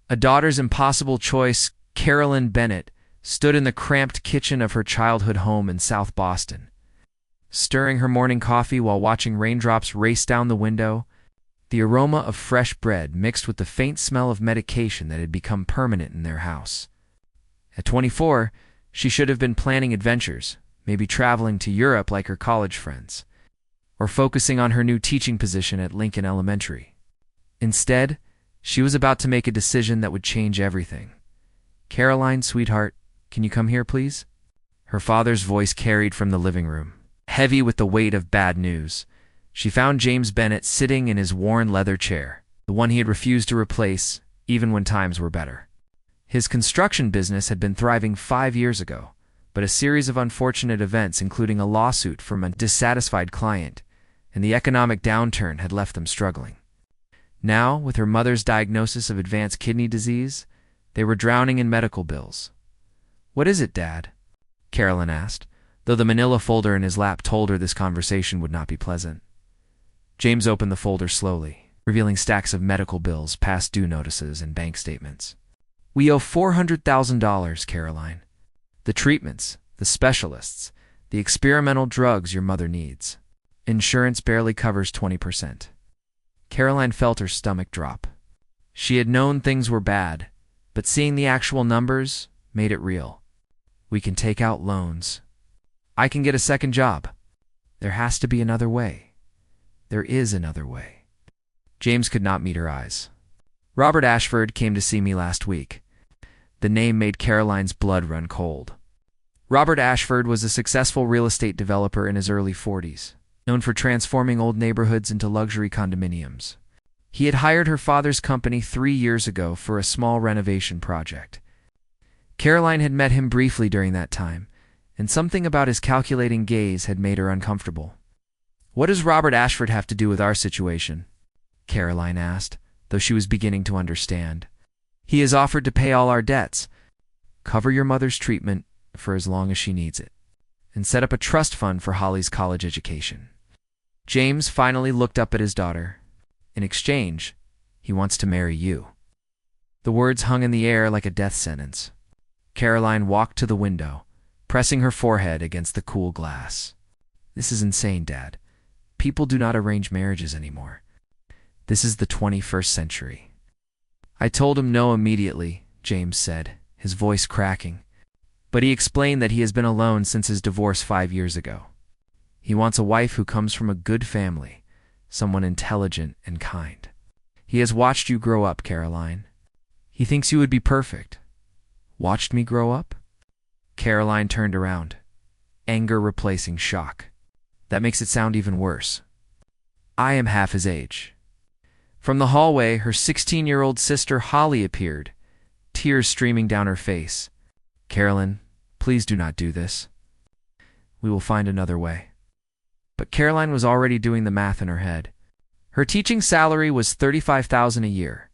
A daughter's impossible choice, Carolyn Bennett stood in the cramped kitchen of her childhood home in South Boston, stirring her morning coffee while watching raindrops race down the window. The aroma of fresh bread mixed with the faint smell of medication that had become permanent in their house. At 24, she should have been planning adventures, maybe traveling to Europe like her college friends, or focusing on her new teaching position at Lincoln Elementary. Instead, she was about to make a decision that would change everything. "Caroline, sweetheart, can you come here, please?" Her father's voice carried from the living room, heavy with the weight of bad news. She found James Bennett sitting in his worn leather chair, the one he had refused to replace, even when times were better. His construction business had been thriving 5 years ago, but a series of unfortunate events, including a lawsuit from a dissatisfied client, and the economic downturn had left them struggling. Now, with her mother's diagnosis of advanced kidney disease, they were drowning in medical bills. "What is it, Dad?" Carolyn asked, though the manila folder in his lap told her this conversation would not be pleasant. James opened the folder slowly, revealing stacks of medical bills, past due notices, and bank statements. "We owe $400,000, Caroline. The treatments, the specialists, the experimental drugs your mother needs. Insurance barely covers 20%. Caroline felt her stomach drop. She had known things were bad, but seeing the actual numbers made it real. "We can take out loans. I can get a second job. There has to be another way. There is another way." James could not meet her eyes. "Robert Ashford came to see me last week." The name made Caroline's blood run cold. Robert Ashford was a successful real estate developer in his early 40s, known for transforming old neighborhoods into luxury condominiums. He had hired her father's company 3 years ago for a small renovation project. Caroline had met him briefly during that time, and something about his calculating gaze had made her uncomfortable. "What does Robert Ashford have to do with our situation?" Caroline asked, though she was beginning to understand. "He has offered to pay all our debts, cover your mother's treatment for as long as she needs it, and set up a trust fund for Holly's college education." James finally looked up at his daughter. "In exchange, he wants to marry you." The words hung in the air like a death sentence. Caroline walked to the window, pressing her forehead against the cool glass. "This is insane, Dad. People do not arrange marriages anymore. This is the 21st century. "I told him no immediately," James said, his voice cracking. "But he explained that he has been alone since his divorce 5 years ago. He wants a wife who comes from a good family, someone intelligent and kind. He has watched you grow up, Caroline. He thinks you would be perfect." "Watched me grow up?" Caroline turned around, anger replacing shock. "That makes it sound even worse. I am half his age." From the hallway, her 16-year-old sister Holly appeared, tears streaming down her face. "Carolyn, please do not do this. We will find another way." But Caroline was already doing the math in her head. Her teaching salary was $35,000 a year.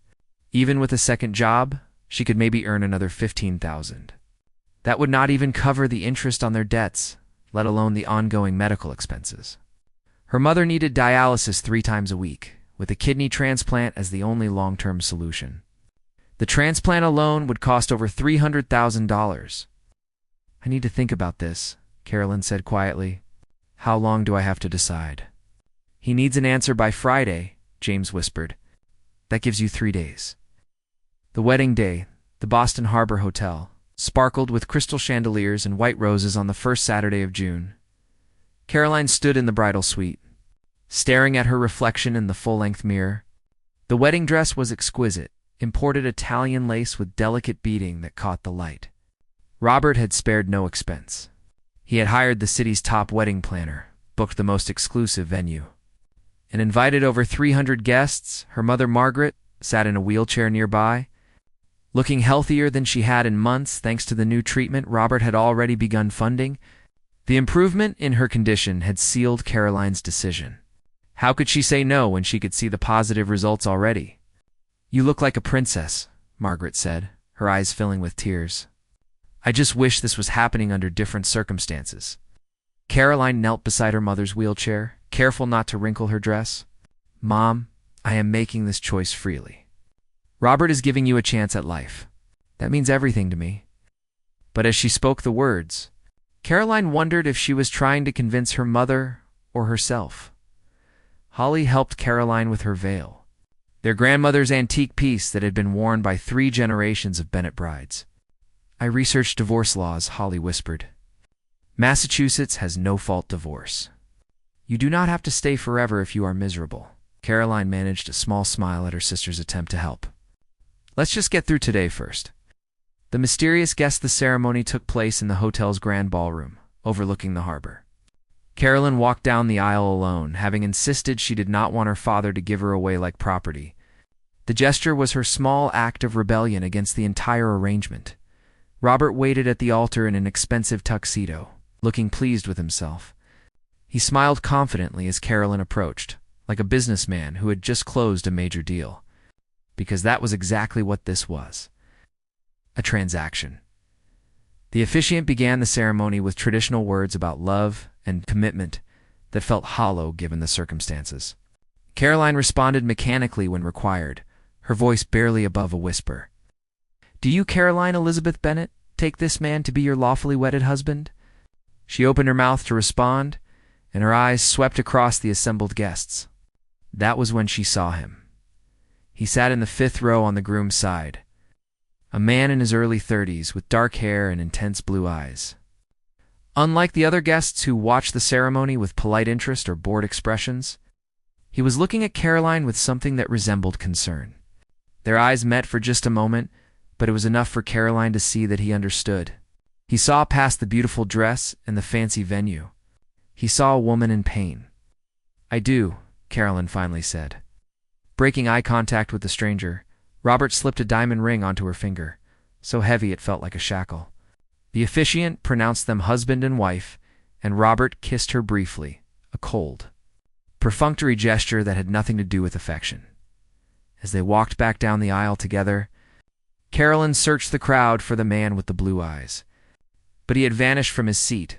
Even with a second job, she could maybe earn another $15,000. That would not even cover the interest on their debts, let alone the ongoing medical expenses. Her mother needed dialysis 3 times a week, with a kidney transplant as the only long-term solution. The transplant alone would cost over $300,000. "I need to think about this," Carolyn said quietly. "How long do I have to decide?" "He needs an answer by Friday," James whispered. "That gives you 3 days." The wedding day, the Boston Harbor Hotel, sparkled with crystal chandeliers and white roses on the first Saturday of June. Caroline stood in the bridal suite, staring at her reflection in the full-length mirror. The wedding dress was exquisite, imported Italian lace with delicate beading that caught the light. Robert had spared no expense. He had hired the city's top wedding planner, booked the most exclusive venue, and invited over 300 guests. Her mother, Margaret, sat in a wheelchair nearby. Looking healthier than she had in months thanks to the new treatment Robert had already begun funding, the improvement in her condition had sealed Caroline's decision. How could she say no when she could see the positive results already? "You look like a princess," Margaret said, her eyes filling with tears. "I just wish this was happening under different circumstances." Caroline knelt beside her mother's wheelchair, careful not to wrinkle her dress. "Mom, I am making this choice freely." Robert is giving you a chance at life. That means everything to me." But as she spoke the words, Caroline wondered if she was trying to convince her mother or herself. Holly helped Caroline with her veil, their grandmother's antique piece that had been worn by 3 generations of Bennett brides. "I researched divorce laws," Holly whispered. "Massachusetts has no-fault divorce. You do not have to stay forever if you are miserable." Caroline managed a small smile at her sister's attempt to help. "Let's just get through today first." The mysterious guest of the ceremony took place in the hotel's grand ballroom, overlooking the harbor. Carolyn walked down the aisle alone, having insisted she did not want her father to give her away like property. The gesture was her small act of rebellion against the entire arrangement. Robert waited at the altar in an expensive tuxedo, looking pleased with himself. He smiled confidently as Carolyn approached, like a businessman who had just closed a major deal. Because that was exactly what this was. A transaction. The officiant began the ceremony with traditional words about love and commitment that felt hollow given the circumstances. Caroline responded mechanically when required, her voice barely above a whisper. "Do you, Caroline Elizabeth Bennett, take this man to be your lawfully wedded husband?" She opened her mouth to respond, and her eyes swept across the assembled guests. That was when she saw him. He sat in the 5th row on the groom's side, a man in his early 30s with dark hair and intense blue eyes. Unlike the other guests who watched the ceremony with polite interest or bored expressions, he was looking at Caroline with something that resembled concern. Their eyes met for just a moment, but it was enough for Caroline to see that he understood. He saw past the beautiful dress and the fancy venue. He saw a woman in pain. "I do," Caroline finally said. Breaking eye contact with the stranger, Robert slipped a diamond ring onto her finger, so heavy it felt like a shackle. The officiant pronounced them husband and wife, and Robert kissed her briefly, a cold, perfunctory gesture that had nothing to do with affection. As they walked back down the aisle together, Caroline searched the crowd for the man with the blue eyes, but he had vanished from his seat.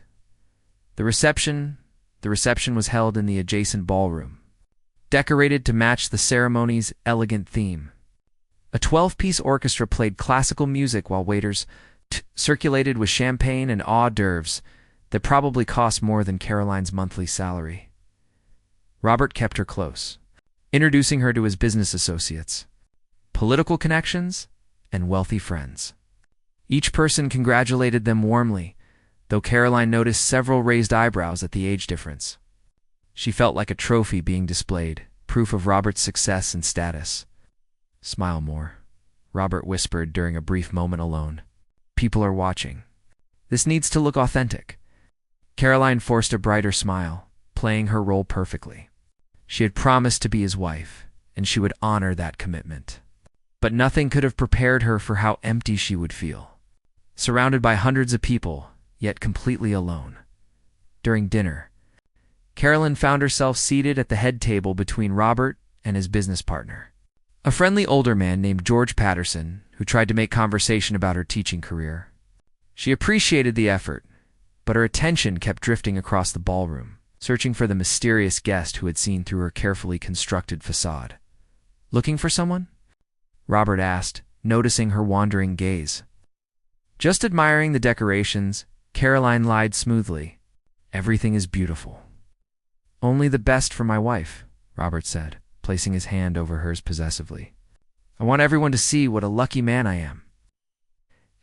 The reception was held in the adjacent ballroom, decorated to match the ceremony's elegant theme. A 12-piece orchestra played classical music while waiters circulated with champagne and hors d'oeuvres that probably cost more than Caroline's monthly salary. Robert kept her close, introducing her to his business associates, political connections, and wealthy friends. Each person congratulated them warmly, though Caroline noticed several raised eyebrows at the age difference. She felt like a trophy being displayed, proof of Robert's success and status. "Smile more," Robert whispered during a brief moment alone. "People are watching. This needs to look authentic." Caroline forced a brighter smile, playing her role perfectly. She had promised to be his wife, and she would honor that commitment. But nothing could have prepared her for how empty she would feel. Surrounded by hundreds of people, yet completely alone. During dinner, Caroline found herself seated at the head table between Robert and his business partner, a friendly older man named George Patterson, who tried to make conversation about her teaching career. She appreciated the effort, but her attention kept drifting across the ballroom, searching for the mysterious guest who had seen through her carefully constructed facade. "Looking for someone?" Robert asked, noticing her wandering gaze. "Just admiring the decorations," Caroline lied smoothly. "Everything is beautiful." "Only the best for my wife," Robert said, placing his hand over hers possessively. "I want everyone to see what a lucky man I am."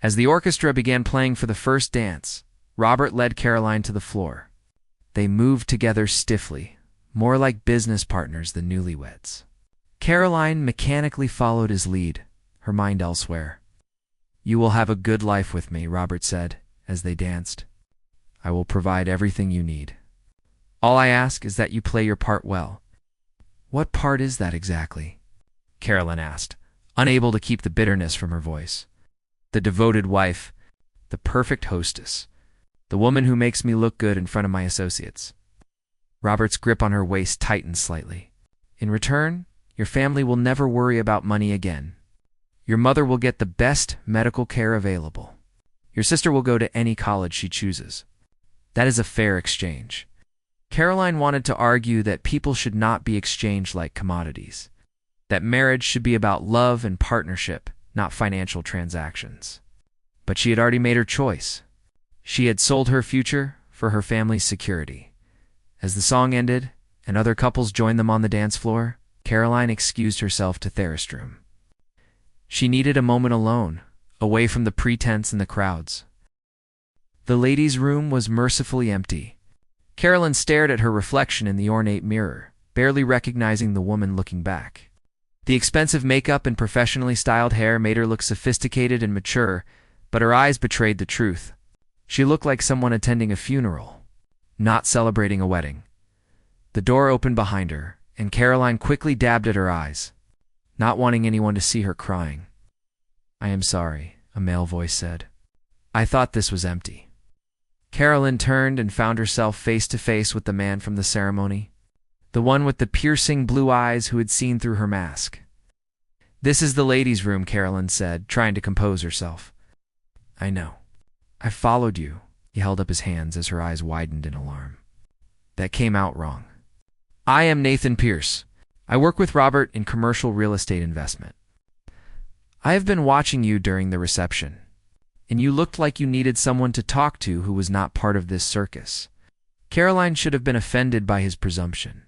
As the orchestra began playing for the first dance, Robert led Caroline to the floor. They moved together stiffly, more like business partners than newlyweds. Caroline mechanically followed his lead, her mind elsewhere. "You will have a good life with me," Robert said, as they danced. "I will provide everything you need. All I ask is that you play your part well." "What part is that exactly?" Caroline asked, unable to keep the bitterness from her voice. "The devoted wife, the perfect hostess, the woman who makes me look good in front of my associates." Robert's grip on her waist tightened slightly. "In return, your family will never worry about money again. Your mother will get the best medical care available. Your sister will go to any college she chooses. That is a fair exchange." Caroline wanted to argue that people should not be exchanged like commodities. that marriage should be about love and partnership, not financial transactions. But she had already made her choice. She had sold her future for her family's security. As the song ended and other couples joined them on the dance floor, Caroline excused herself to Therapist's room. She needed a moment alone, away from the pretense and the crowds. The ladies' room was mercifully empty. Caroline stared at her reflection in the ornate mirror, barely recognizing the woman looking back. The expensive makeup and professionally styled hair made her look sophisticated and mature, but her eyes betrayed the truth. She looked like someone attending a funeral, not celebrating a wedding. The door opened behind her, and Caroline quickly dabbed at her eyes, not wanting anyone to see her crying. "I am sorry," a male voice said. "I thought this was empty." Caroline turned and found herself face to face with the man from the ceremony, the one with the piercing blue eyes who had seen through her mask. "This is the ladies' room," Caroline said, trying to compose herself. "I know. I followed you." He held up his hands as her eyes widened in alarm. "That came out wrong. I am Nathan Pierce. I work with Robert in commercial real estate investment. I have been watching you during the reception, and you looked like you needed someone to talk to who was not part of this circus." Caroline should have been offended by his presumption.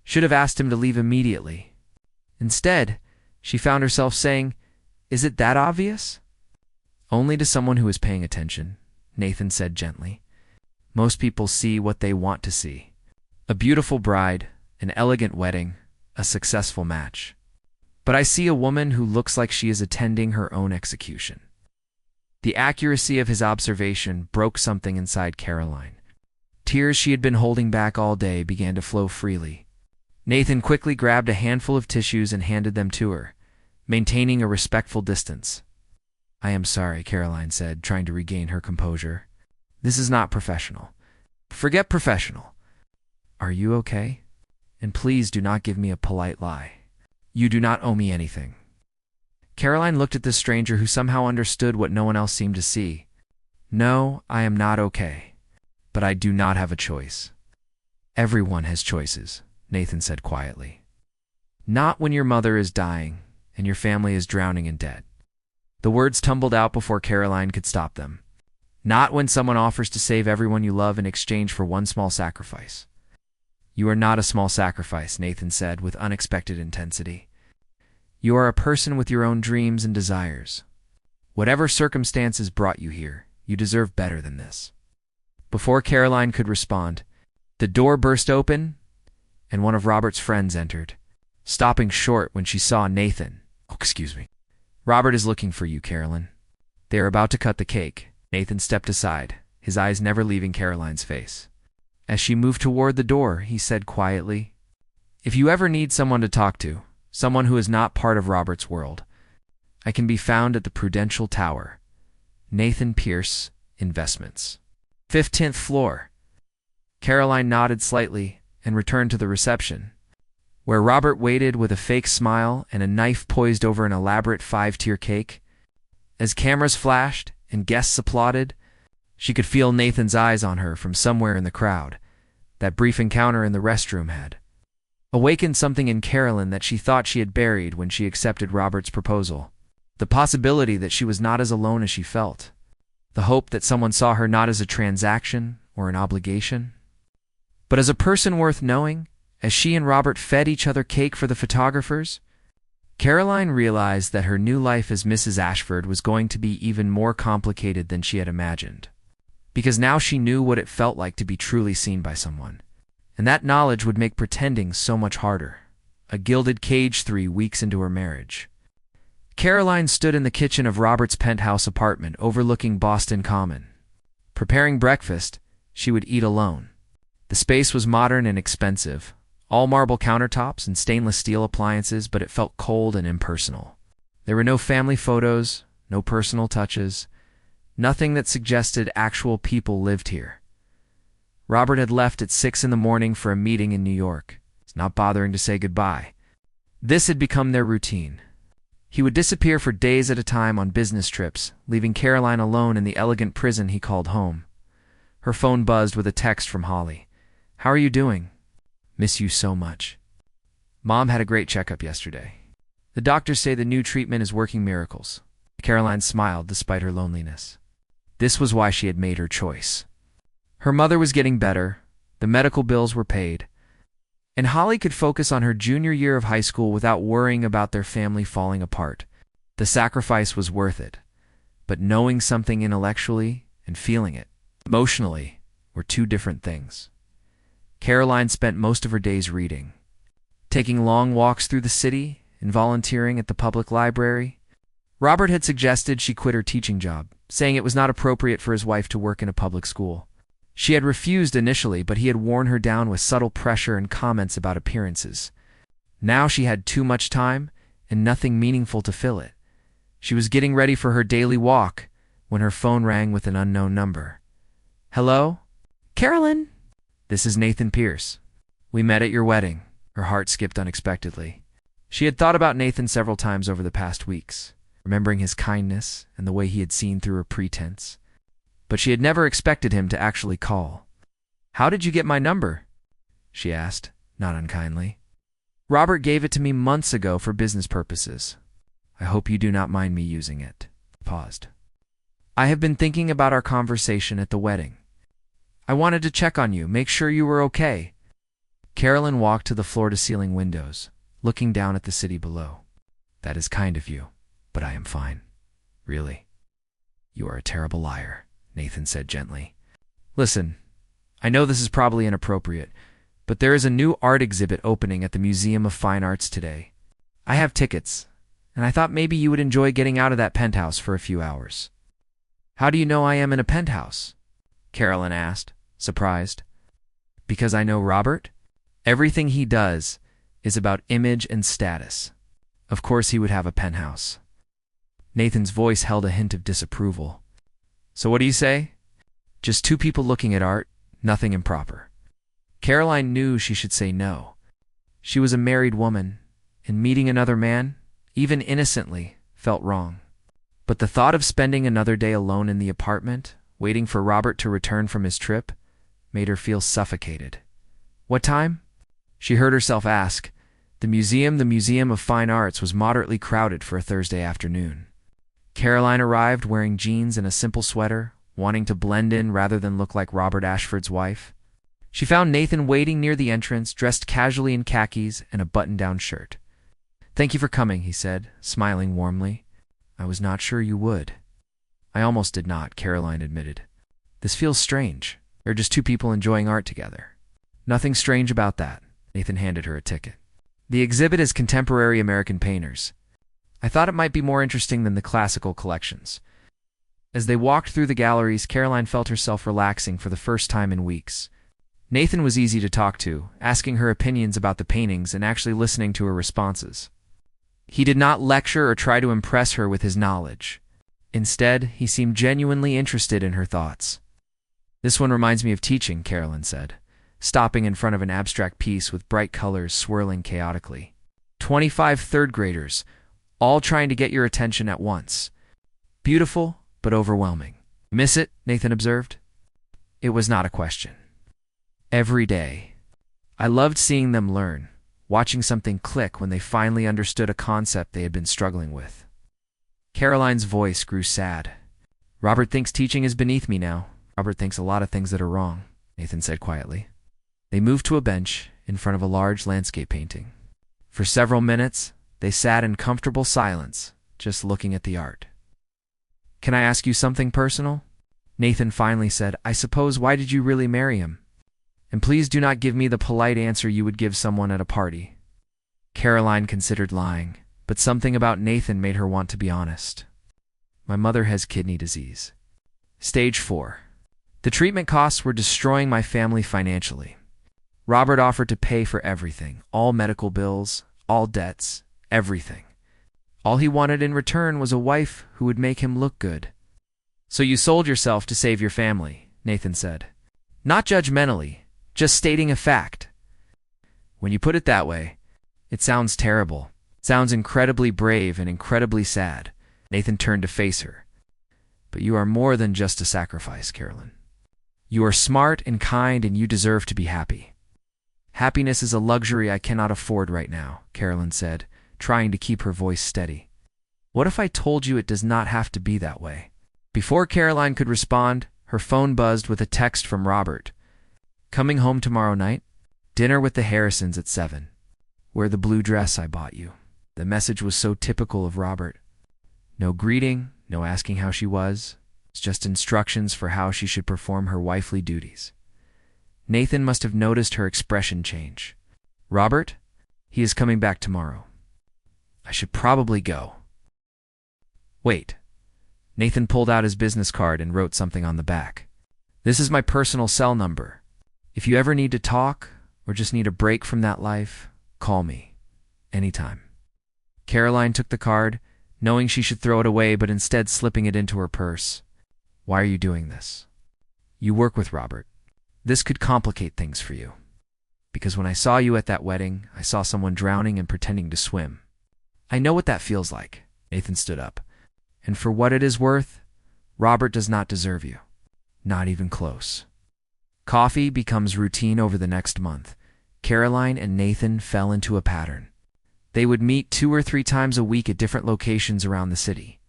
Should have asked him to leave immediately. Instead, she found herself saying, "Is it that obvious?" "Only to someone who is paying attention," Nathan said gently. "Most people see what they want to see. A beautiful bride, an elegant wedding, a successful match. But I see a woman who looks like she is attending her own execution." The accuracy of his observation broke something inside Caroline. Tears she had been holding back all day began to flow freely. Nathan quickly grabbed a handful of tissues and handed them to her, maintaining a respectful distance. "I am sorry," Caroline said, trying to regain her composure. "This is not professional." "Forget professional. Are you okay? And please do not give me a polite lie. You do not owe me anything." Caroline looked at this stranger who somehow understood what no one else seemed to see. "No, I am not okay. But I do not have a choice." "Everyone has choices," Nathan said quietly. "Not when your mother is dying and your family is drowning in debt." The words tumbled out before Caroline could stop them. "Not when someone offers to save everyone you love in exchange for one small sacrifice." "You are not a small sacrifice," Nathan said with unexpected intensity. "You are a person with your own dreams and desires. Whatever circumstances brought you here, you deserve better than this." Before Caroline could respond, the door burst open, and one of Robert's friends entered, stopping short when she saw Nathan. "Oh, excuse me. Robert is looking for you, Caroline." They are about to cut the cake. Nathan stepped aside, his eyes never leaving Caroline's face. As she moved toward the door, he said quietly, "If you ever need someone to talk to, someone who is not part of Robert's world, I can be found at the Prudential Tower. Nathan Pierce Investments. 15th floor." Caroline nodded slightly and returned to the reception, where Robert waited with a fake smile and a knife poised over an elaborate 5-tier cake. As cameras flashed and guests applauded, she could feel Nathan's eyes on her from somewhere in the crowd. That brief encounter in the restroom had awakened something in Caroline that she thought she had buried when she accepted Robert's proposal. The possibility that she was not as alone as she felt. The hope that someone saw her not as a transaction or an obligation, but as a person worth knowing. As she and Robert fed each other cake for the photographers, Caroline realized that her new life as Mrs. Ashford was going to be even more complicated than she had imagined. Because now she knew what it felt like to be truly seen by someone. And that knowledge would make pretending so much harder. A gilded cage 3 weeks into her marriage. Caroline stood in the kitchen of Robert's penthouse apartment overlooking Boston Common. Preparing breakfast, she would eat alone. The space was modern and expensive. All marble countertops and stainless steel appliances, but it felt cold and impersonal. There were no family photos, no personal touches, nothing that suggested actual people lived here. Robert had left at 6 in the morning for a meeting in New York, not bothering to say goodbye. This had become their routine. He would disappear for days at a time on business trips, leaving Caroline alone in the elegant prison he called home. Her phone buzzed with a text from Holly. "How are you doing? Miss you so much." Mom had a great checkup yesterday. The doctors say the new treatment is working miracles. Caroline smiled despite her loneliness. This was why she had made her choice. Her mother was getting better, the medical bills were paid, and Holly could focus on her junior year of high school without worrying about their family falling apart. The sacrifice was worth it, but knowing something intellectually and feeling it emotionally were two different things. Caroline spent most of her days reading, taking long walks through the city and volunteering at the public library. Robert had suggested she quit her teaching job, saying it was not appropriate for his wife to work in a public school. She had refused initially, but he had worn her down with subtle pressure and comments about appearances. Now she had too much time and nothing meaningful to fill it. She was getting ready for her daily walk when her phone rang with an unknown number. Hello? Carolyn? This is Nathan Pierce. We met at your wedding. Her heart skipped unexpectedly. She had thought about Nathan several times over the past weeks, remembering his kindness and the way he had seen through her pretense. But she had never expected him to actually call. How did you get my number? She asked, not unkindly. Robert gave it to me months ago for business purposes. I hope you do not mind me using it. Paused. I have been thinking about our conversation at the wedding. I wanted to check on you, make sure you were okay. Carolyn walked to the floor-to-ceiling windows, looking down at the city below. That is kind of you, but I am fine. Really? You are a terrible liar, Nathan said gently. Listen, I know this is probably inappropriate, but there is a new art exhibit opening at the Museum of Fine Arts today. I have tickets, and I thought maybe you would enjoy getting out of that penthouse for a few hours. How do you know I am in a penthouse? Carolyn asked, surprised. Because I know Robert? Everything he does is about image and status. Of course he would have a penthouse. Nathan's voice held a hint of disapproval. So what do you say? Just two people looking at art, nothing improper. Caroline knew she should say no. She was a married woman, and meeting another man, even innocently, felt wrong. But the thought of spending another day alone in the apartment, waiting for Robert to return from his trip, made her feel suffocated. What time? She heard herself ask. The Museum of Fine Arts was moderately crowded for a Thursday afternoon. Caroline arrived wearing jeans and a simple sweater, wanting to blend in rather than look like Robert Ashford's wife. She found Nathan waiting near the entrance, dressed casually in khakis and a button-down shirt. Thank you for coming, he said, smiling warmly. I was not sure you would. I almost did not, Caroline admitted. This feels strange. They're just two people enjoying art together. Nothing strange about that. Nathan handed her a ticket. The exhibit is contemporary American painters. I thought it might be more interesting than the classical collections. As they walked through the galleries, Caroline felt herself relaxing for the first time in weeks. Nathan was easy to talk to, asking her opinions about the paintings and actually listening to her responses. He did not lecture or try to impress her with his knowledge. Instead, he seemed genuinely interested in her thoughts. This one reminds me of teaching, Caroline said, stopping in front of an abstract piece with bright colors swirling chaotically. 25 third graders, all trying to get your attention at once. Beautiful, but overwhelming. Miss it? Nathan observed. It was not a question. Every day. I loved seeing them learn, watching something click when they finally understood a concept they had been struggling with. Caroline's voice grew sad. Robert thinks teaching is beneath me now. Robert thinks a lot of things that are wrong, Nathan said quietly. They moved to a bench in front of a large landscape painting. For several minutes, they sat in comfortable silence, just looking at the art. Can I ask you something personal? Nathan finally said, I suppose, why did you really marry him? And please do not give me the polite answer you would give someone at a party. Caroline considered lying, but something about Nathan made her want to be honest. My mother has kidney disease. Stage 4. The treatment costs were destroying my family financially. Robert offered to pay for everything, all medical bills, all debts, everything. All he wanted in return was a wife who would make him look good. So you sold yourself to save your family, Nathan said. Not judgmentally, just stating a fact. When you put it that way, it sounds terrible. It sounds incredibly brave and incredibly sad. Nathan turned to face her. But you are more than just a sacrifice, Carolyn. You are smart and kind, and you deserve to be happy. Happiness is a luxury I cannot afford right now, Carolyn said, trying to keep her voice steady. What if I told you it does not have to be that way? Before Caroline could respond, her phone buzzed with a text from Robert. Coming home tomorrow night? Dinner with the Harrisons at 7. Wear the blue dress I bought you. The message was so typical of Robert. No greeting, no asking how she was. It's just instructions for how she should perform her wifely duties. Nathan must have noticed her expression change. Robert? He is coming back tomorrow. I should probably go. Wait. Nathan pulled out his business card and wrote something on the back. This is my personal cell number. If you ever need to talk or just need a break from that life, call me. Anytime. Caroline took the card, knowing she should throw it away but instead slipping it into her purse. Why are you doing this? You work with Robert. This could complicate things for you. Because when I saw you at that wedding, I saw someone drowning and pretending to swim. I know what that feels like. Nathan stood up. And for what it is worth, Robert does not deserve you. Not even close. Coffee becomes routine over the next month. Caroline and Nathan fell into a pattern. They would meet 2 or 3 times a week at different locations around the city.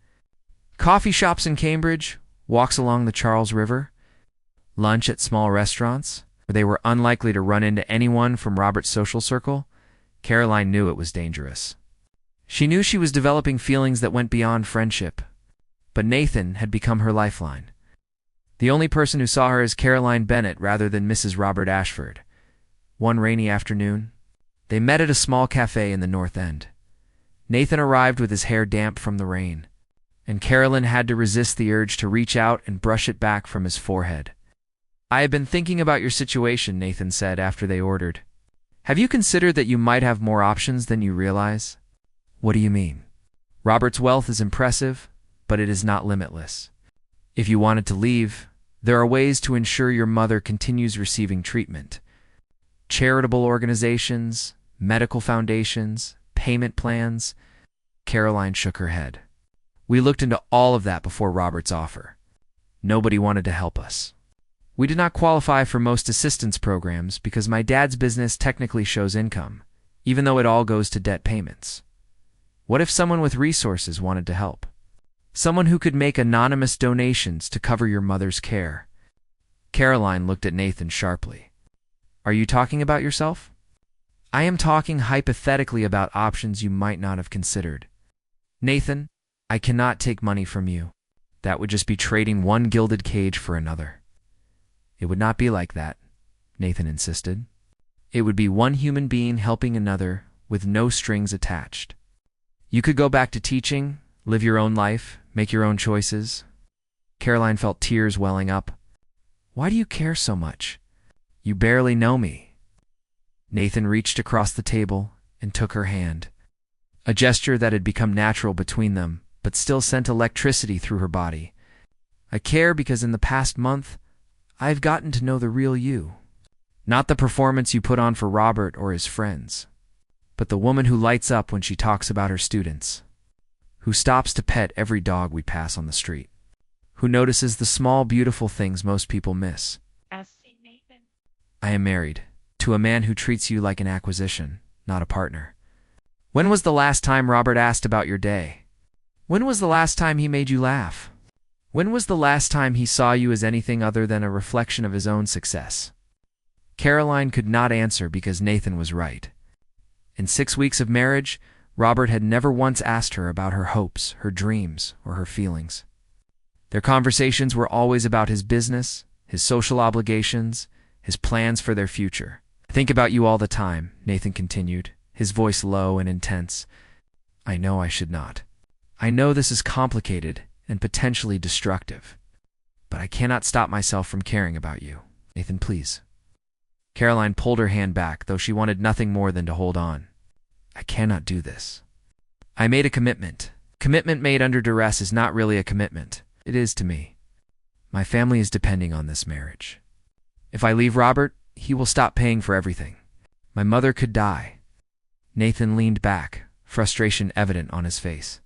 Coffee shops in Cambridge, walks along the Charles River, lunch at small restaurants, where they were unlikely to run into anyone from Robert's social circle. Caroline knew it was dangerous. She knew she was developing feelings that went beyond friendship, but Nathan had become her lifeline. The only person who saw her as Caroline Bennett rather than Mrs. Robert Ashford. One rainy afternoon, they met at a small cafe in the North End. Nathan arrived with his hair damp from the rain, and Caroline had to resist the urge to reach out and brush it back from his forehead. I have been thinking about your situation, Nathan said after they ordered. Have you considered that you might have more options than you realize? What do you mean? Robert's wealth is impressive, but it is not limitless. If you wanted to leave, there are ways to ensure your mother continues receiving treatment. Charitable organizations, medical foundations, payment plans. Caroline shook her head. We looked into all of that before Robert's offer. Nobody wanted to help us. We did not qualify for most assistance programs because my dad's business technically shows income, even though it all goes to debt payments. What if someone with resources wanted to help? Someone who could make anonymous donations to cover your mother's care. Caroline looked at Nathan sharply. Are you talking about yourself? I am talking hypothetically about options you might not have considered. Nathan, I cannot take money from you. That would just be trading one gilded cage for another. It would not be like that, Nathan insisted. It would be one human being helping another with no strings attached. You could go back to teaching, live your own life, make your own choices. Caroline felt tears welling up. Why do you care so much? You barely know me. Nathan reached across the table and took her hand, a gesture that had become natural between them, but still sent electricity through her body. I care because in the past month, I've gotten to know the real you. Not the performance you put on for Robert or his friends, but the woman who lights up when she talks about her students, who stops to pet every dog we pass on the street, who notices the small, beautiful things most people miss. Nathan. I am married to a man who treats you like an acquisition, not a partner. When was the last time Robert asked about your day? When was the last time he made you laugh? When was the last time he saw you as anything other than a reflection of his own success? Caroline could not answer because Nathan was right. In 6 weeks of marriage, Robert had never once asked her about her hopes, her dreams, or her feelings. Their conversations were always about his business, his social obligations, his plans for their future. I think about you all the time, Nathan continued, his voice low and intense. I know I should not. I know this is complicated and potentially destructive, but I cannot stop myself from caring about you. Nathan, please. Caroline pulled her hand back, though she wanted nothing more than to hold on. I cannot do this. I made a commitment. Commitment made under duress is not really a commitment. It is to me. My family is depending on this marriage. If I leave Robert, he will stop paying for everything. My mother could die. Nathan leaned back, frustration evident on his face.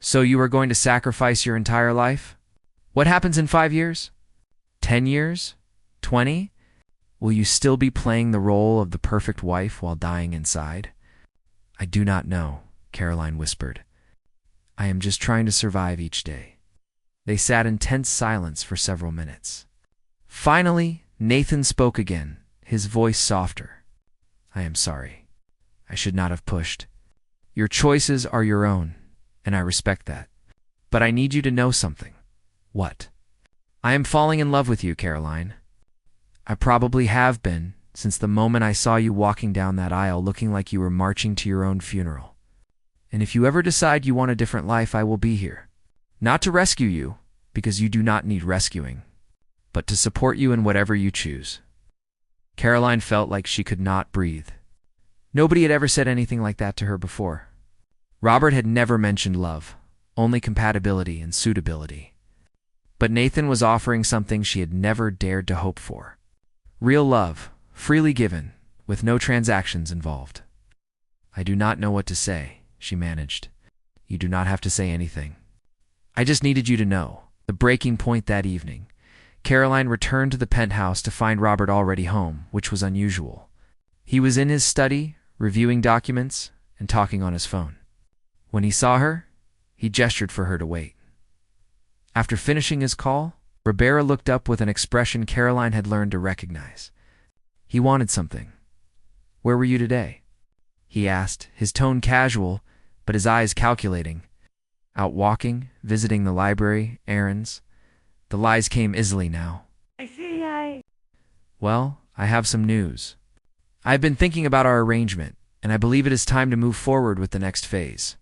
So you are going to sacrifice your entire life? What happens in 5 years? 10 years? 20? Will you still be playing the role of the perfect wife while dying inside? I do not know, Caroline whispered. I am just trying to survive each day. They sat in tense silence for several minutes. Finally, Nathan spoke again, his voice softer. I am sorry. I should not have pushed. Your choices are your own, and I respect that. But I need you to know something. What? I am falling in love with you, Caroline. I probably have been, since the moment I saw you walking down that aisle looking like you were marching to your own funeral. And if you ever decide you want a different life, I will be here. Not to rescue you, because you do not need rescuing, but to support you in whatever you choose. Caroline felt like she could not breathe. Nobody had ever said anything like that to her before. Robert had never mentioned love, only compatibility and suitability. But Nathan was offering something she had never dared to hope for. Real love, freely given, with no transactions involved. I do not know what to say, she managed. You do not have to say anything. I just needed you to know. The breaking point that evening. Caroline returned to the penthouse to find Robert already home, which was unusual. He was in his study, reviewing documents, and talking on his phone. When he saw her, he gestured for her to wait. After finishing his call, Ribera looked up with an expression Caroline had learned to recognize. He wanted something. Where were you today? He asked, his tone casual, but his eyes calculating. Out walking, visiting the library, errands. The lies came easily now. Well, I have some news. I've been thinking about our arrangement, and I believe it is time to move forward with the next phase.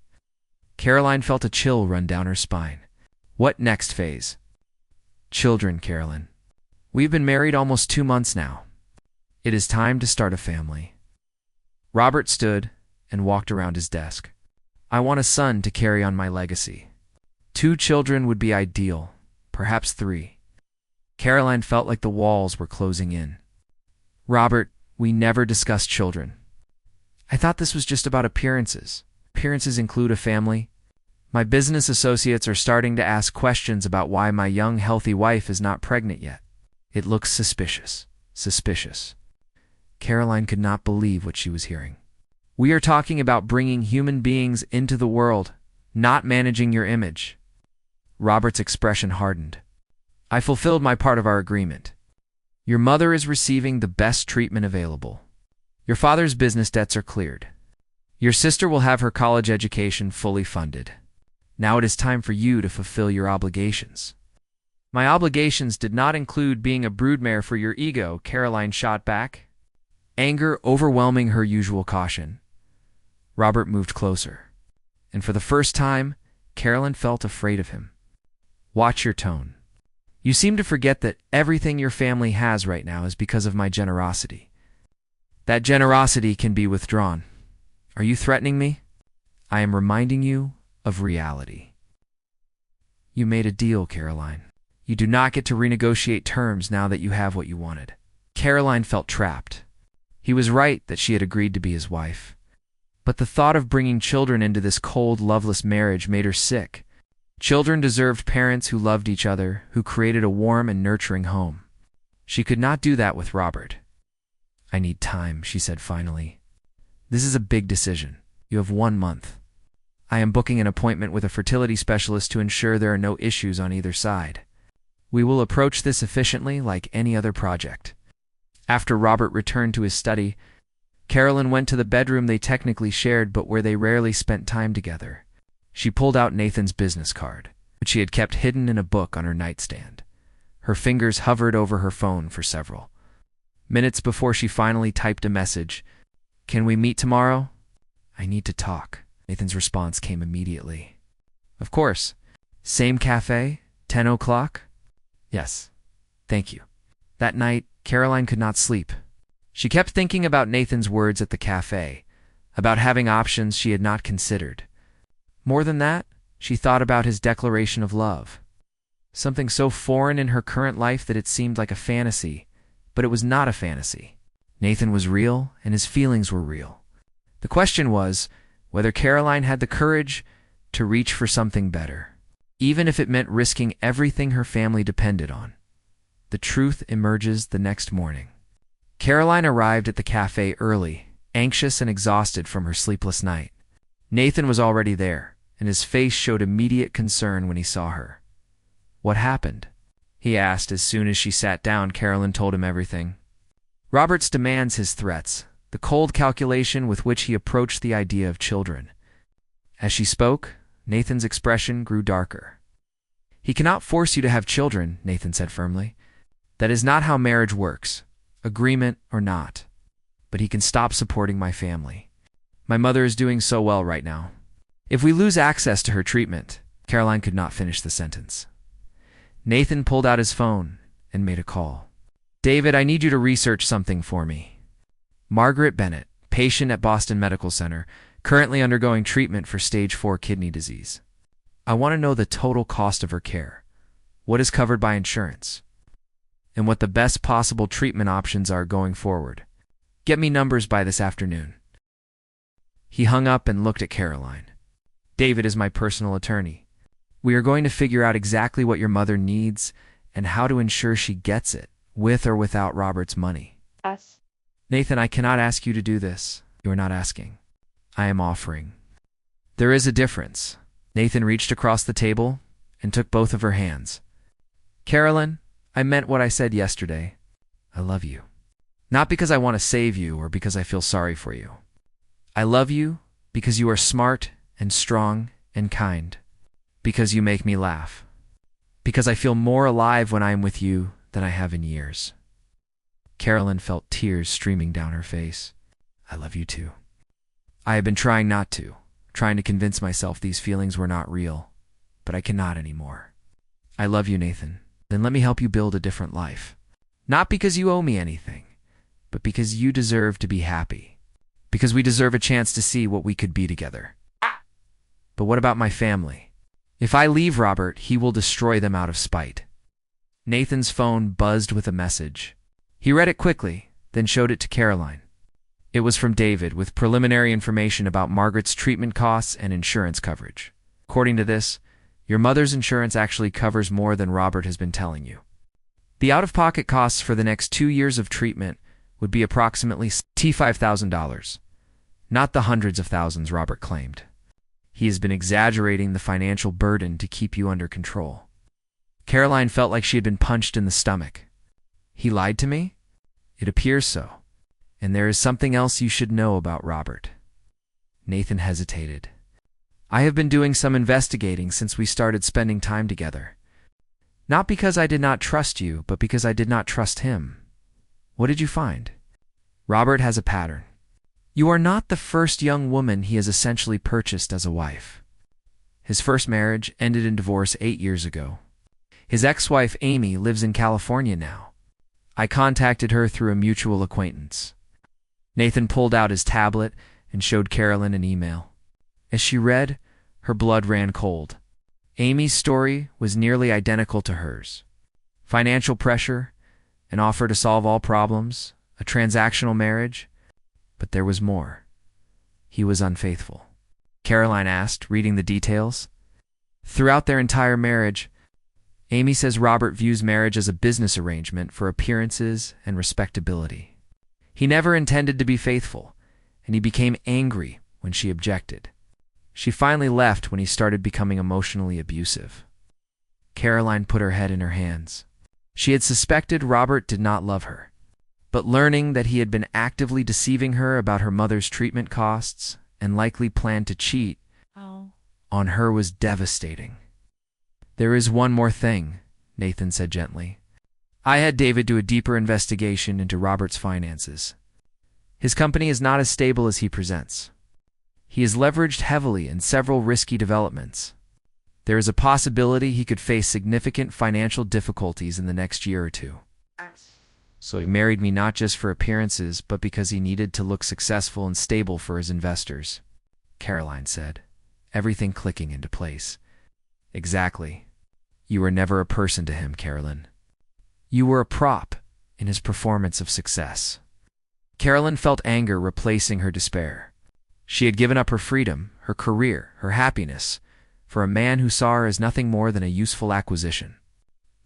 Caroline felt a chill run down her spine. What next phase? Children, Carolyn. We've been married almost 2 months now. It is time to start a family. Robert stood and walked around his desk. I want a son to carry on my legacy. 2 children would be ideal, perhaps 3. Caroline felt like the walls were closing in. Robert, we never discussed children. I thought this was just about appearances. Appearances include a family. My business associates are starting to ask questions about why my young, healthy wife is not pregnant yet. It looks suspicious. Suspicious. Caroline could not believe what she was hearing. We are talking about bringing human beings into the world, not managing your image. Robert's expression hardened. I fulfilled my part of our agreement. Your mother is receiving the best treatment available. Your father's business debts are cleared. Your sister will have her college education fully funded. Now it is time for you to fulfill your obligations. My obligations did not include being a broodmare for your ego, Caroline shot back, anger overwhelming her usual caution. Robert moved closer, and for the first time, Caroline felt afraid of him. Watch your tone. You seem to forget that everything your family has right now is because of my generosity. That generosity can be withdrawn. Are you threatening me? I am reminding you of reality. You made a deal, Caroline. You do not get to renegotiate terms now that you have what you wanted. Caroline felt trapped. He was right that she had agreed to be his wife. But the thought of bringing children into this cold, loveless marriage made her sick. Children deserved parents who loved each other, who created a warm and nurturing home. She could not do that with Robert. I need time, she said finally. This is a big decision. You have 1 month. I am booking an appointment with a fertility specialist to ensure there are no issues on either side. We will approach this efficiently like any other project. After Robert returned to his study, Carolyn went to the bedroom they technically shared but where they rarely spent time together. She pulled out Nathan's business card, which she had kept hidden in a book on her nightstand. Her fingers hovered over her phone for several minutes before she finally typed a message. Can we meet tomorrow? I need to talk. Nathan's response came immediately. Of course. Same cafe? 10 o'clock? Yes. Thank you. That night, Caroline could not sleep. She kept thinking about Nathan's words at the cafe, about having options she had not considered. More than that, she thought about his declaration of love. Something so foreign in her current life that it seemed like a fantasy, but it was not a fantasy. Nathan was real, and his feelings were real. The question was whether Caroline had the courage to reach for something better, even if it meant risking everything her family depended on. The truth emerges the next morning. Caroline arrived at the cafe early, anxious and exhausted from her sleepless night. Nathan was already there, and his face showed immediate concern when he saw her. "What happened?" he asked as soon as she sat down. Caroline told him everything. Robert's demands, his threats, the cold calculation with which he approached the idea of children. As she spoke, Nathan's expression grew darker. "He cannot force you to have children," Nathan said firmly. "That is not how marriage works, agreement or not. But he can stop supporting my family. My mother is doing so well right now. If we lose access to her treatment," Caroline could not finish the sentence. Nathan pulled out his phone and made a call. "David, I need you to research something for me. Margaret Bennett, patient at Boston Medical Center, currently undergoing treatment for stage 4 kidney disease. I want to know the total cost of her care, what is covered by insurance, and what the best possible treatment options are going forward. Get me numbers by this afternoon." He hung up and looked at Caroline. "David is my personal attorney. We are going to figure out exactly what your mother needs and how to ensure she gets it, with or without Robert's money." Us. "Nathan, I cannot ask you to do this. You are not asking. I am offering. There is a difference." Nathan reached across the table and took both of her hands. "Caroline, I meant what I said yesterday. I love you. Not because I want to save you or because I feel sorry for you. I love you because you are smart and strong and kind. Because you make me laugh. Because I feel more alive when I am with you than I have in years." Caroline felt tears streaming down her face. "I love you too. I have been trying not to, trying to convince myself these feelings were not real, but I cannot anymore. I love you, Nathan. Then let me help you build a different life. Not because you owe me anything, but because you deserve to be happy. Because we deserve a chance to see what we could be together. But what about my family? If I leave Robert, he will destroy them out of spite." Nathan's phone buzzed with a message. He read it quickly, then showed it to Caroline. It was from David, with preliminary information about Margaret's treatment costs and insurance coverage. "According to this, your mother's insurance actually covers more than Robert has been telling you. The out-of-pocket costs for the next 2 years of treatment would be approximately $5,000, not the hundreds of thousands Robert claimed. He has been exaggerating the financial burden to keep you under control." Caroline felt like she had been punched in the stomach. "He lied to me? It appears so. And there is something else you should know about Robert." Nathan hesitated. "I have been doing some investigating since we started spending time together. Not because I did not trust you, but because I did not trust him." "What did you find?" "Robert has a pattern. You are not the first young woman he has essentially purchased as a wife. His first marriage ended in divorce 8 years ago. His ex-wife, Amy, lives in California now. I contacted her through a mutual acquaintance." Nathan pulled out his tablet and showed Caroline an email. As she read, her blood ran cold. Amy's story was nearly identical to hers. Financial pressure, an offer to solve all problems, a transactional marriage. But there was more. He was unfaithful. Caroline asked, reading the details. Throughout their entire marriage, Amy says Robert views marriage as a business arrangement for appearances and respectability. He never intended to be faithful, and he became angry when she objected. She finally left when he started becoming emotionally abusive. Caroline put her head in her hands. She had suspected Robert did not love her. But learning that he had been actively deceiving her about her mother's treatment costs and likely planned to cheat on her was devastating. "There is one more thing," Nathan said gently. "I had David do a deeper investigation into Robert's finances. His company is not as stable as he presents. He is leveraged heavily in several risky developments. There is a possibility he could face significant financial difficulties in the next year or two. So he married me not just for appearances, but because he needed to look successful and stable for his investors," Caroline said, everything clicking into place. "Exactly. You were never a person to him, Caroline. You were a prop in his performance of success." Caroline felt anger replacing her despair. She had given up her freedom, her career, her happiness, for a man who saw her as nothing more than a useful acquisition.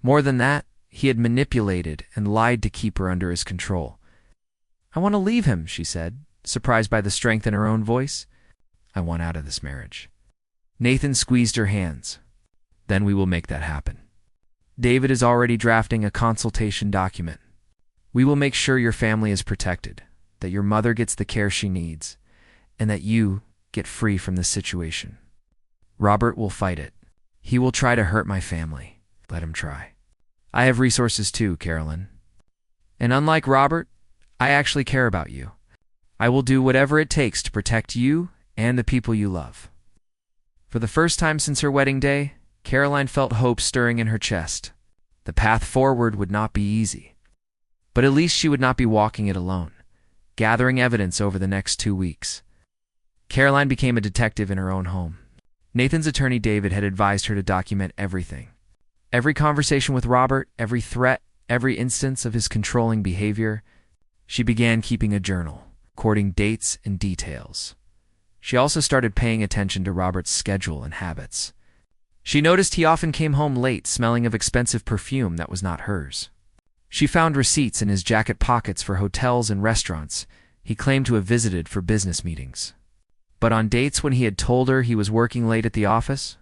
More than that, he had manipulated and lied to keep her under his control. I want to leave him, she said, surprised by the strength in her own voice. I want out of this marriage. Nathan squeezed her hands. Then we will make that happen. David is already drafting a consultation document. We will make sure your family is protected, that your mother gets the care she needs, and that you get free from this situation. Robert will fight it. He will try to hurt my family. Let him try. I have resources too, Carolyn. And unlike Robert, I actually care about you. I will do whatever it takes to protect you and the people you love. For the first time since her wedding day, Caroline felt hope stirring in her chest. The path forward would not be easy, but at least she would not be walking it alone, gathering evidence over the next 2 weeks. Caroline became a detective in her own home. Nathan's attorney David had advised her to document everything. Every conversation with Robert, every threat, every instance of his controlling behavior. She began keeping a journal, recording dates and details. She also started paying attention to Robert's schedule and habits. She noticed he often came home late, smelling of expensive perfume that was not hers. She found receipts in his jacket pockets for hotels and restaurants he claimed to have visited for business meetings. But on dates when he had told her he was working late at the office?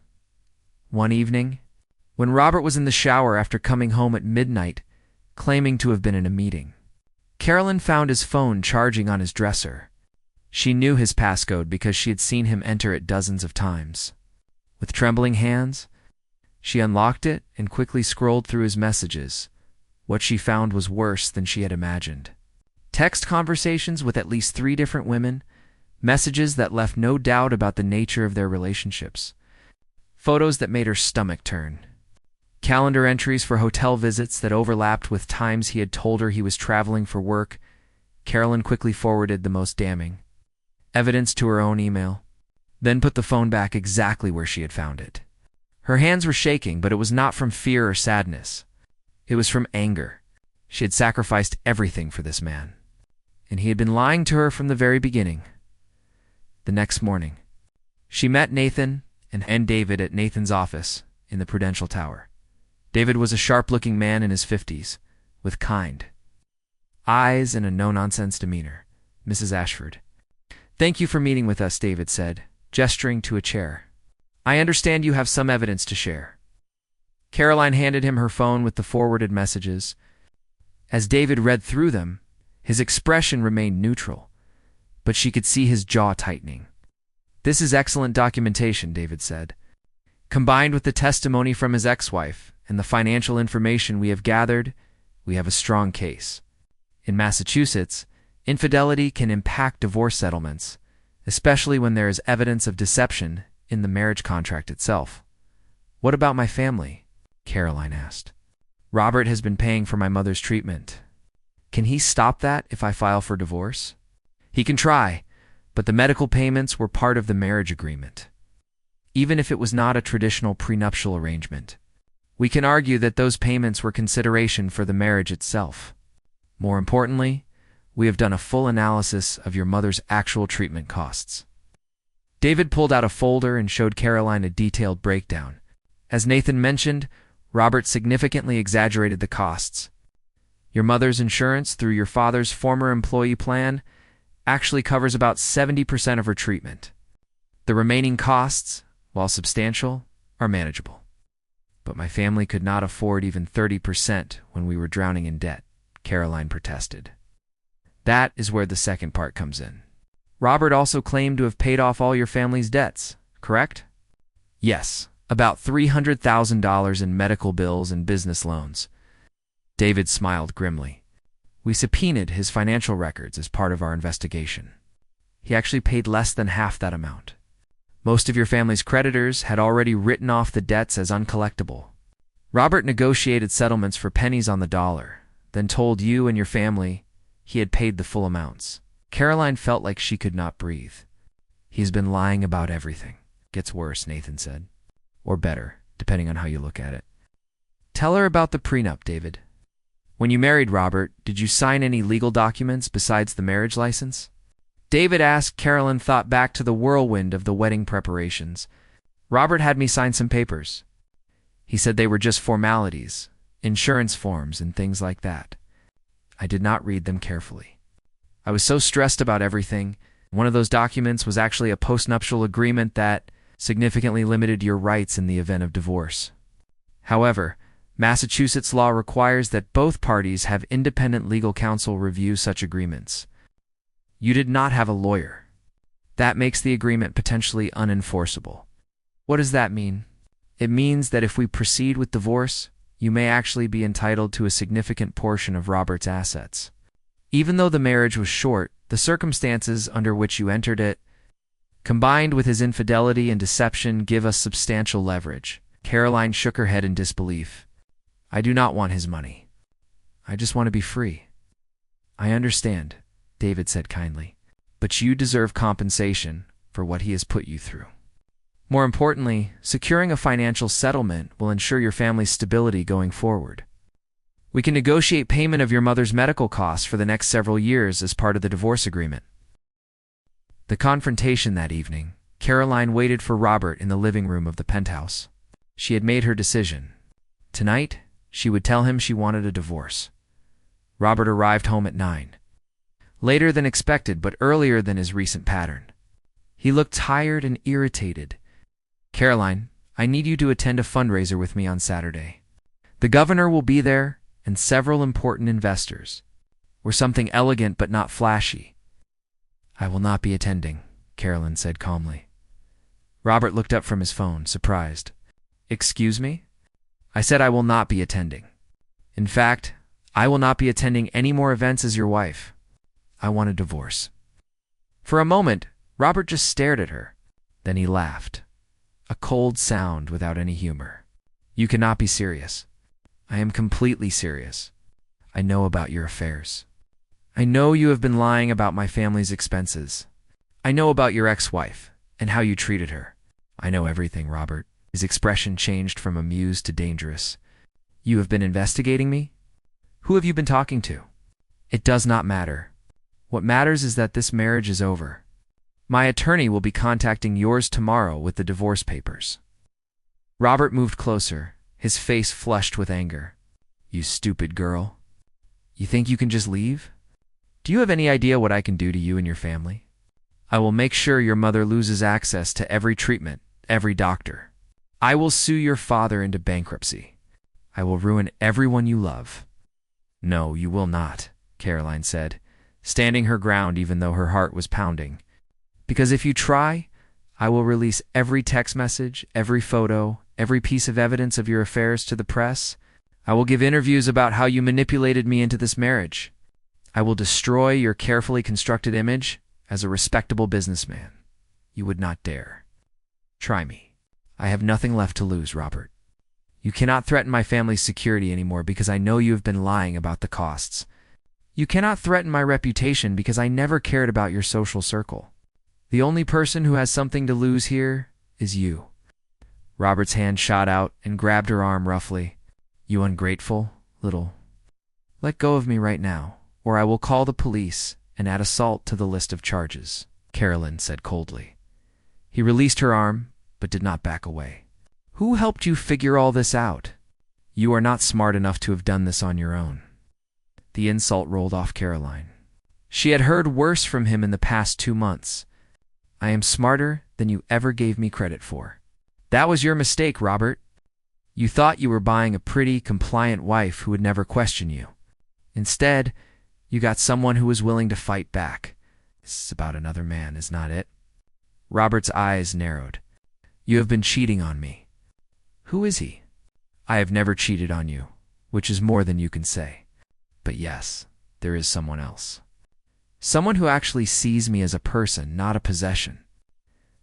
One evening, when Robert was in the shower after coming home at midnight, claiming to have been in a meeting, Carolyn found his phone charging on his dresser. She knew his passcode because she had seen him enter it dozens of times. With trembling hands, she unlocked it and quickly scrolled through his messages. What she found was worse than she had imagined. Text conversations with at least 3 different women, messages that left no doubt about the nature of their relationships, photos that made her stomach turn, calendar entries for hotel visits that overlapped with times he had told her he was traveling for work. Carolyn quickly forwarded the most damning evidence to her own email, then put the phone back exactly where she had found it. Her hands were shaking, but it was not from fear or sadness. It was from anger. She had sacrificed everything for this man, and he had been lying to her from the very beginning. The next morning, she met Nathan and David at Nathan's office in the Prudential Tower. David was a sharp-looking man in his 50s, with kind eyes and a no-nonsense demeanor. Mrs. Ashford. Thank you for meeting with us, David said, gesturing to a chair. I understand you have some evidence to share. Caroline handed him her phone with the forwarded messages. As David read through them, his expression remained neutral, but she could see his jaw tightening. This is excellent documentation, David said. Combined with the testimony from his ex-wife and the financial information we have gathered, we have a strong case. In Massachusetts, infidelity can impact divorce settlements, especially when there is evidence of deception in the marriage contract itself. What about my family? Caroline asked. Robert has been paying for my mother's treatment. Can he stop that if I file for divorce? He can try, but the medical payments were part of the marriage agreement. Even if it was not a traditional prenuptial arrangement, we can argue that those payments were consideration for the marriage itself. More importantly, we have done a full analysis of your mother's actual treatment costs. David pulled out a folder and showed Caroline a detailed breakdown. As Nathan mentioned, Robert significantly exaggerated the costs. Your mother's insurance through your father's former employee plan actually covers about 70% of her treatment. The remaining costs, while substantial, are manageable. But my family could not afford even 30% when we were drowning in debt, Caroline protested. That is where the second part comes in. Robert also claimed to have paid off all your family's debts, correct? Yes, about $300,000 in medical bills and business loans. David smiled grimly. We subpoenaed his financial records as part of our investigation. He actually paid less than half that amount. Most of your family's creditors had already written off the debts as uncollectible. Robert negotiated settlements for pennies on the dollar, then told you and your family he had paid the full amounts. Caroline felt like she could not breathe. He's been lying about everything. Gets worse, Nathan said. Or better, depending on how you look at it. Tell her about the prenup, David. When you married Robert, did you sign any legal documents besides the marriage license? David asked. Caroline thought back to the whirlwind of the wedding preparations. Robert had me sign some papers. He said they were just formalities, insurance forms and things like that. I did not read them carefully. I was so stressed about everything. One of those documents was actually a postnuptial agreement that significantly limited your rights in the event of divorce. However, Massachusetts law requires that both parties have independent legal counsel review such agreements. You did not have a lawyer. That makes the agreement potentially unenforceable. What does that mean? It means that if we proceed with divorce, you may actually be entitled to a significant portion of Robert's assets. Even though the marriage was short, the circumstances under which you entered it, combined with his infidelity and deception, give us substantial leverage. Caroline shook her head in disbelief. I do not want his money. I just want to be free. I understand, David said kindly, but you deserve compensation for what he has put you through. More importantly, securing a financial settlement will ensure your family's stability going forward. We can negotiate payment of your mother's medical costs for the next several years as part of the divorce agreement. The confrontation that evening, Caroline waited for Robert in the living room of the penthouse. She had made her decision. Tonight, she would tell him she wanted a divorce. Robert arrived home at 9. Later than expected, but earlier than his recent pattern. He looked tired and irritated. Caroline, I need you to attend a fundraiser with me on Saturday. The governor will be there, and several important investors. We're something elegant but not flashy. I will not be attending, Caroline said calmly. Robert looked up from his phone, surprised. Excuse me? I said I will not be attending. In fact, I will not be attending any more events as your wife. I want a divorce. For a moment, Robert just stared at her. Then he laughed. A cold sound without any humor. You cannot be serious. I am completely serious. I know about your affairs. I know you have been lying about my family's expenses. I know about your ex-wife and how you treated her. I know everything, Robert. His expression changed from amused to dangerous. You have been investigating me? Who have you been talking to? It does not matter. What matters is that this marriage is over. My attorney will be contacting yours tomorrow with the divorce papers. Robert moved closer, his face flushed with anger. You stupid girl. You think you can just leave? Do you have any idea what I can do to you and your family? I will make sure your mother loses access to every treatment, every doctor. I will sue your father into bankruptcy. I will ruin everyone you love. No, you will not, Caroline said, standing her ground even though her heart was pounding. Because if you try, I will release every text message, every photo, every piece of evidence of your affairs to the press. I will give interviews about how you manipulated me into this marriage. I will destroy your carefully constructed image as a respectable businessman. You would not dare. Try me. I have nothing left to lose, Robert. You cannot threaten my family's security anymore because I know you have been lying about the costs. You cannot threaten my reputation because I never cared about your social circle. The only person who has something to lose here is you. Robert's hand shot out and grabbed her arm roughly. You ungrateful little. Let go of me right now, or I will call the police and add assault to the list of charges, Caroline said coldly. He released her arm, but did not back away. Who helped you figure all this out? You are not smart enough to have done this on your own. The insult rolled off Caroline. She had heard worse from him in the past 2 months. I am smarter than you ever gave me credit for. That was your mistake, Robert. You thought you were buying a pretty, compliant wife who would never question you. Instead, you got someone who was willing to fight back. This is about another man, is not it? Robert's eyes narrowed. You have been cheating on me. Who is he? I have never cheated on you, which is more than you can say. But yes, there is someone else. Someone who actually sees me as a person, not a possession.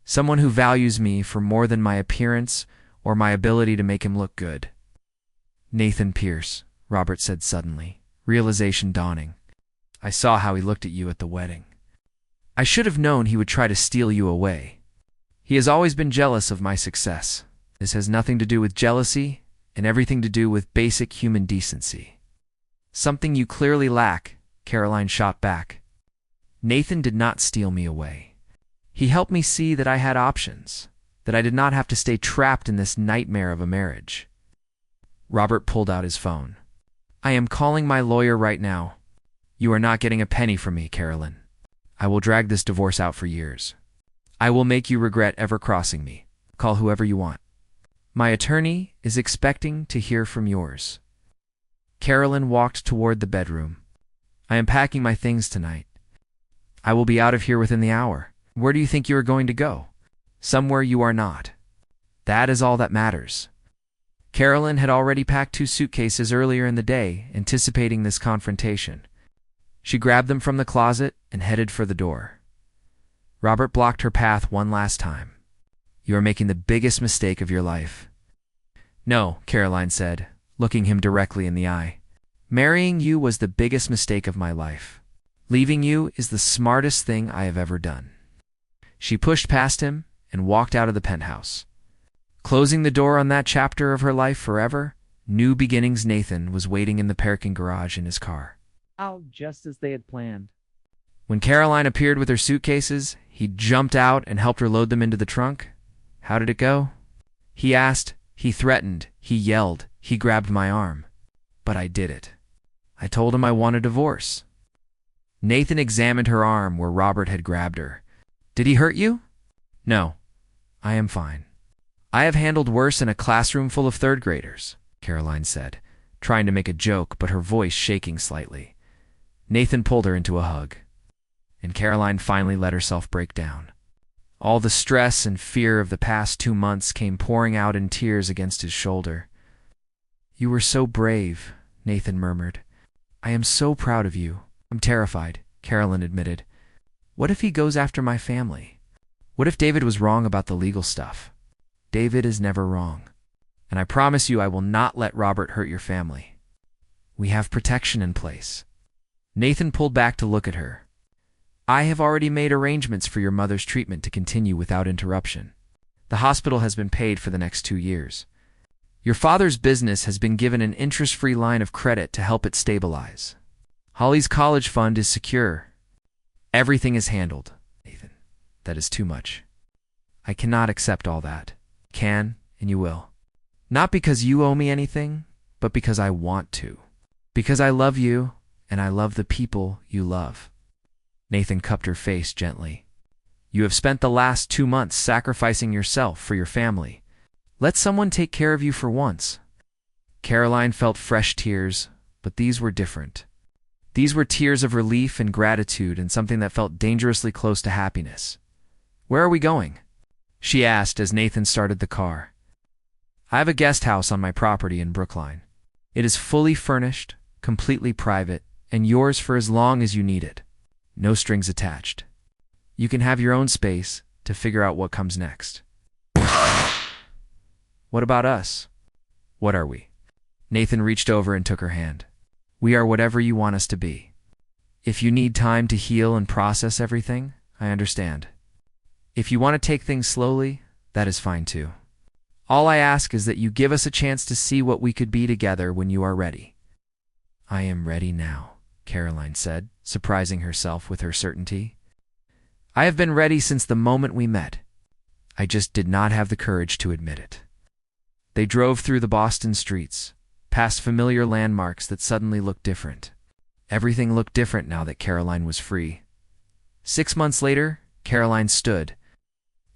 Someone who values me for more than my appearance or my ability to make him look good. Nathan Pierce, Robert said suddenly, realization dawning. I saw how he looked at you at the wedding. I should have known he would try to steal you away. He has always been jealous of my success. This has nothing to do with jealousy and everything to do with basic human decency. Something you clearly lack, Caroline shot back. Nathan did not steal me away. He helped me see that I had options, that I did not have to stay trapped in this nightmare of a marriage. Robert pulled out his phone. I am calling my lawyer right now. You are not getting a penny from me, Carolyn. I will drag this divorce out for years. I will make you regret ever crossing me. Call whoever you want. My attorney is expecting to hear from yours. Carolyn walked toward the bedroom. I am packing my things tonight. I will be out of here within the hour. Where do you think you are going to go? Somewhere you are not. That is all that matters. Carolyn had already packed 2 suitcases earlier in the day, anticipating this confrontation. She grabbed them from the closet and headed for the door. Robert blocked her path one last time. You are making the biggest mistake of your life. No, Caroline said, looking him directly in the eye. Marrying you was the biggest mistake of my life. Leaving you is the smartest thing I have ever done. She pushed past him and walked out of the penthouse. Closing the door on that chapter of her life forever, New Beginnings Nathan was waiting in the parking garage in his car. Just as they had planned. When Caroline appeared with her suitcases, he jumped out and helped her load them into the trunk. How did it go? He asked, he threatened, he yelled, he grabbed my arm. But I did it. I told him I want a divorce. Nathan examined her arm where Robert had grabbed her. Did he hurt you? No, I am fine. I have handled worse in a classroom full of third graders, Caroline said, trying to make a joke but her voice shaking slightly. Nathan pulled her into a hug, and Caroline finally let herself break down. All the stress and fear of the past 2 months came pouring out in tears against his shoulder. You were so brave, Nathan murmured. I am so proud of you. I'm terrified, Caroline admitted. What if he goes after my family? What if David was wrong about the legal stuff? David is never wrong. And I promise you I will not let Robert hurt your family. We have protection in place. Nathan pulled back to look at her. I have already made arrangements for your mother's treatment to continue without interruption. The hospital has been paid for the next 2 years. Your father's business has been given an interest-free line of credit to help it stabilize. Holly's college fund is secure. Everything is handled. Nathan, that is too much. I cannot accept all that. Can, and you will. Not because you owe me anything, but because I want to. Because I love you, and I love the people you love. Nathan cupped her face gently. You have spent the last 2 months sacrificing yourself for your family. Let someone take care of you for once. Caroline felt fresh tears, but these were different. These were tears of relief and gratitude and something that felt dangerously close to happiness. Where are we going? She asked as Nathan started the car. I have a guest house on my property in Brookline. It is fully furnished, completely private, and yours for as long as you need it. No strings attached. You can have your own space to figure out what comes next. What about us? What are we? Nathan reached over and took her hand. We are whatever you want us to be. If you need time to heal and process everything, I understand. If you want to take things slowly, that is fine too. All I ask is that you give us a chance to see what we could be together when you are ready. I am ready now, Caroline said, surprising herself with her certainty. I have been ready since the moment we met. I just did not have the courage to admit it. They drove through the Boston streets, past familiar landmarks that suddenly looked different. Everything looked different now that Caroline was free. 6 months later, Caroline stood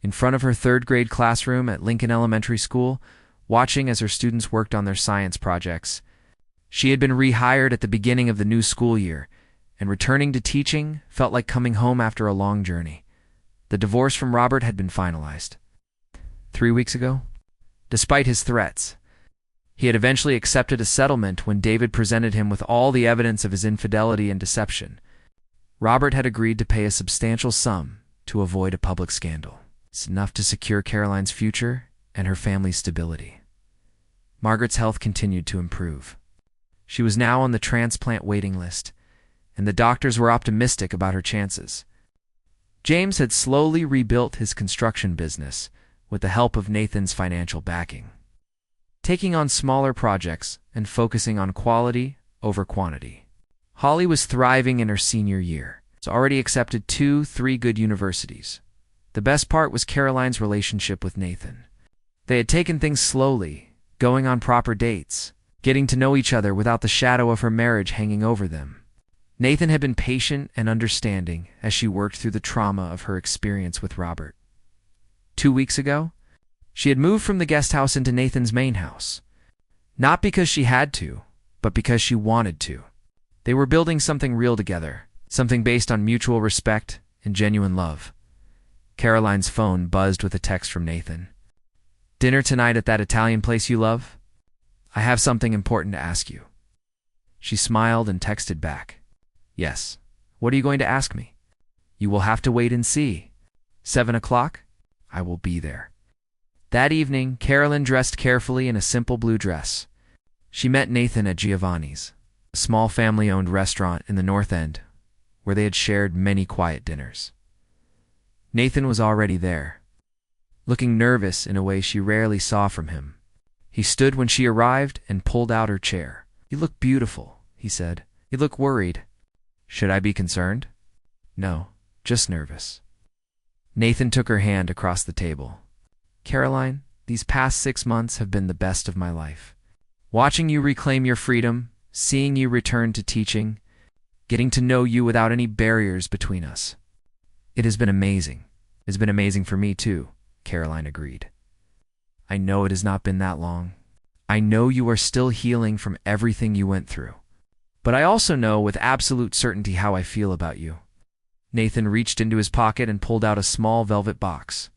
in front of her third-grade classroom at Lincoln Elementary School, watching as her students worked on their science projects. She had been rehired at the beginning of the new school year, and returning to teaching felt like coming home after a long journey. The divorce from Robert had been finalized 3 weeks ago. Despite his threats, he had eventually accepted a settlement when David presented him with all the evidence of his infidelity and deception. Robert had agreed to pay a substantial sum to avoid a public scandal. It's enough to secure Caroline's future and her family's stability. Margaret's health continued to improve. She was now on the transplant waiting list, and the doctors were optimistic about her chances. James had slowly rebuilt his construction business with the help of Nathan's financial backing, taking on smaller projects and focusing on quality over quantity. Holly was thriving in her senior year. She already accepted 3 good universities. The best part was Caroline's relationship with Nathan. They had taken things slowly, going on proper dates, getting to know each other without the shadow of her marriage hanging over them. Nathan had been patient and understanding as she worked through the trauma of her experience with Robert. 2 weeks ago, she had moved from the guest house into Nathan's main house. Not because she had to, but because she wanted to. They were building something real together, something based on mutual respect and genuine love. Caroline's phone buzzed with a text from Nathan. "Dinner tonight at that Italian place you love? I have something important to ask you." She smiled and texted back. "Yes. What are you going to ask me?" "You will have to wait and see. 7 o'clock? I will be there." That evening, Caroline dressed carefully in a simple blue dress. She met Nathan at Giovanni's, a small family-owned restaurant in the North End, where they had shared many quiet dinners. Nathan was already there, looking nervous in a way she rarely saw from him. He stood when she arrived and pulled out her chair. "You look beautiful," he said. "You look worried." "Should I be concerned?" "No, just nervous." Nathan took her hand across the table. "Caroline, these past 6 months have been the best of my life. Watching you reclaim your freedom, seeing you return to teaching, getting to know you without any barriers between us. It has been amazing. It has been amazing for me too," Caroline agreed. "I know it has not been that long. I know you are still healing from everything you went through. But I also know with absolute certainty how I feel about you." Nathan reached into his pocket and pulled out a small velvet box.